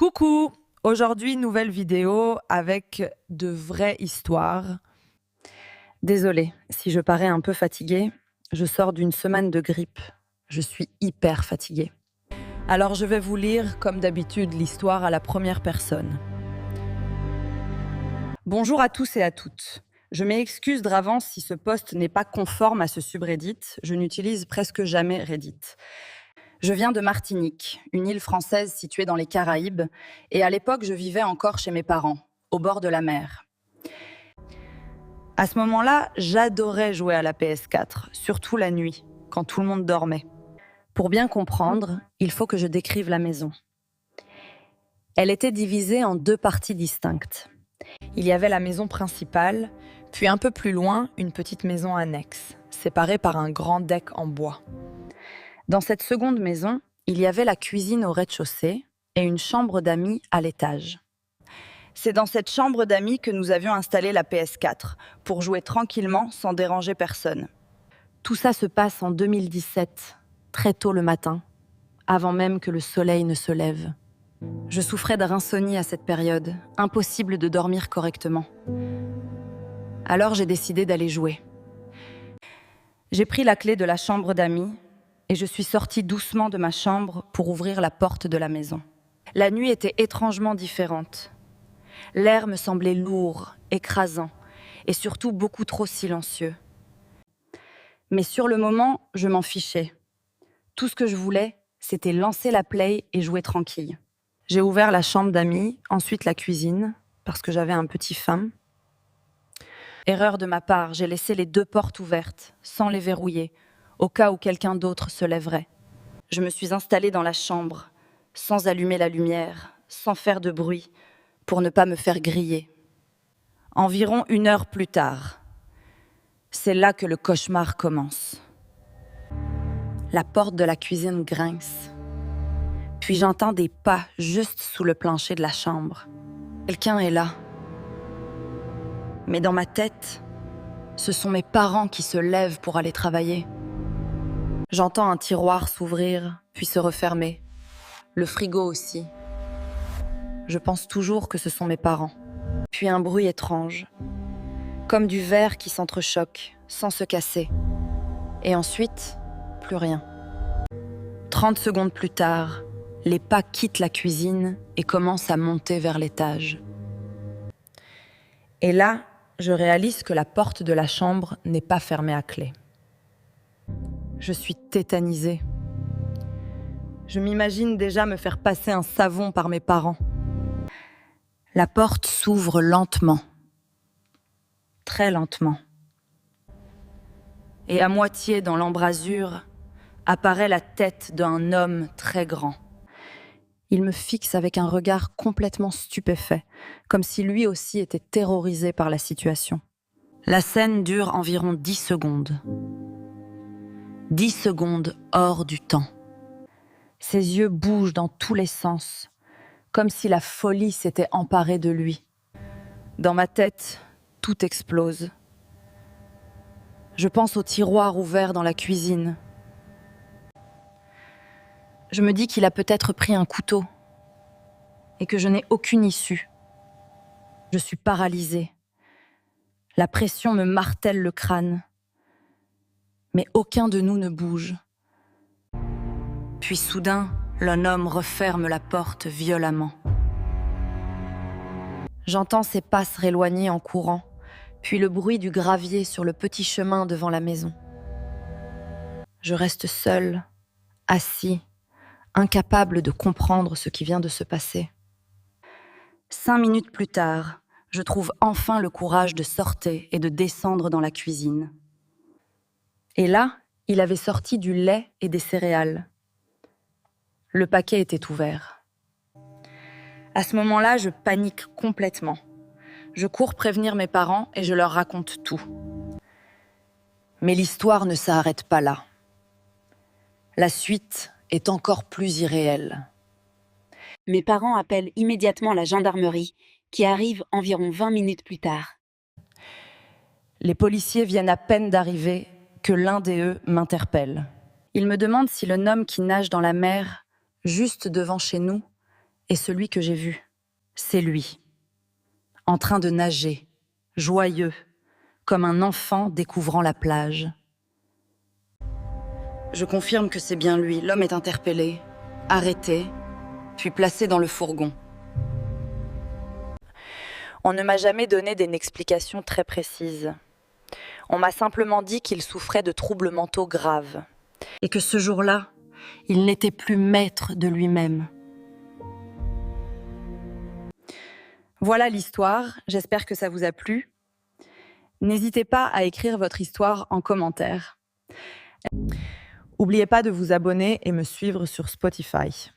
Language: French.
Coucou! Aujourd'hui, nouvelle vidéo avec de vraies histoires. Désolée, si je parais un peu fatiguée, je sors d'une semaine de grippe. Je suis hyper fatiguée. Alors je vais vous lire, comme d'habitude, l'histoire à la première personne. Bonjour à tous et à toutes. Je m'excuse d'avance si ce post n'est pas conforme à ce subreddit. Je n'utilise presque jamais Reddit. Je viens de Martinique, une île française située dans les Caraïbes, et à l'époque, je vivais encore chez mes parents, au bord de la mer. À ce moment-là, j'adorais jouer à la PS4, surtout la nuit, quand tout le monde dormait. Pour bien comprendre, il faut que je décrive la maison. Elle était divisée en deux parties distinctes. Il y avait la maison principale, puis un peu plus loin, une petite maison annexe, séparée par un grand deck en bois. Dans cette seconde maison, il y avait la cuisine au rez-de-chaussée et une chambre d'amis à l'étage. C'est dans cette chambre d'amis que nous avions installé la PS4, pour jouer tranquillement sans déranger personne. Tout ça se passe en 2017, très tôt le matin, avant même que le soleil ne se lève. Je souffrais d'insomnie à cette période, impossible de dormir correctement. Alors j'ai décidé d'aller jouer. J'ai pris la clé de la chambre d'amis et je suis sortie doucement de ma chambre pour ouvrir la porte de la maison. La nuit était étrangement différente. L'air me semblait lourd, écrasant et surtout beaucoup trop silencieux. Mais sur le moment, je m'en fichais. Tout ce que je voulais, c'était lancer la play et jouer tranquille. J'ai ouvert la chambre d'amis, ensuite la cuisine, parce que j'avais un petit faim. Erreur de ma part, j'ai laissé les deux portes ouvertes, sans les verrouiller, au cas où quelqu'un d'autre se lèverait. Je me suis installée dans la chambre, sans allumer la lumière, sans faire de bruit, pour ne pas me faire griller. Environ 1 heure plus tard, c'est là que le cauchemar commence. La porte de la cuisine grince. Puis j'entends des pas juste sous le plancher de la chambre. Quelqu'un est là. Mais dans ma tête, ce sont mes parents qui se lèvent pour aller travailler. J'entends un tiroir s'ouvrir, puis se refermer. Le frigo aussi. Je pense toujours que ce sont mes parents. Puis un bruit étrange, comme du verre qui s'entrechoque, sans se casser. Et ensuite, plus rien. 30 secondes plus tard, les pas quittent la cuisine et commencent à monter vers l'étage. Et là, je réalise que la porte de la chambre n'est pas fermée à clé. Je suis tétanisée. Je m'imagine déjà me faire passer un savon par mes parents. La porte s'ouvre lentement. Très lentement. Et à moitié dans l'embrasure, apparaît la tête d'un homme très grand. Il me fixe avec un regard complètement stupéfait, comme si lui aussi était terrorisé par la situation. La scène dure environ 10 secondes. 10 secondes hors du temps. Ses yeux bougent dans tous les sens, comme si la folie s'était emparée de lui. Dans ma tête, tout explose. Je pense au tiroir ouvert dans la cuisine. Je me dis qu'il a peut-être pris un couteau et que je n'ai aucune issue. Je suis paralysée. La pression me martèle le crâne. Mais aucun de nous ne bouge. Puis soudain, l'un homme referme la porte violemment. J'entends ses pas se rééloigner en courant, puis le bruit du gravier sur le petit chemin devant la maison. Je reste seule, assis, incapable de comprendre ce qui vient de se passer. 5 minutes plus tard, je trouve enfin le courage de sortir et de descendre dans la cuisine. Et là, il avait sorti du lait et des céréales. Le paquet était ouvert. À ce moment-là, je panique complètement. Je cours prévenir mes parents et je leur raconte tout. Mais l'histoire ne s'arrête pas là. La suite est encore plus irréelle. Mes parents appellent immédiatement la gendarmerie, qui arrive environ 20 minutes plus tard. Les policiers viennent à peine d'arriver que l'un d'eux m'interpelle. Il me demande si le homme qui nage dans la mer, juste devant chez nous, Et celui que j'ai vu, c'est lui, en train de nager, joyeux, comme un enfant découvrant la plage. Je confirme que c'est bien lui. L'homme est interpellé, arrêté, puis placé dans le fourgon. On ne m'a jamais donné d'une explication très précise. On m'a simplement dit qu'il souffrait de troubles mentaux graves et que ce jour-là, il n'était plus maître de lui-même. Voilà l'histoire, j'espère que ça vous a plu. N'hésitez pas à écrire votre histoire en commentaire. N'oubliez pas de vous abonner et me suivre sur Spotify.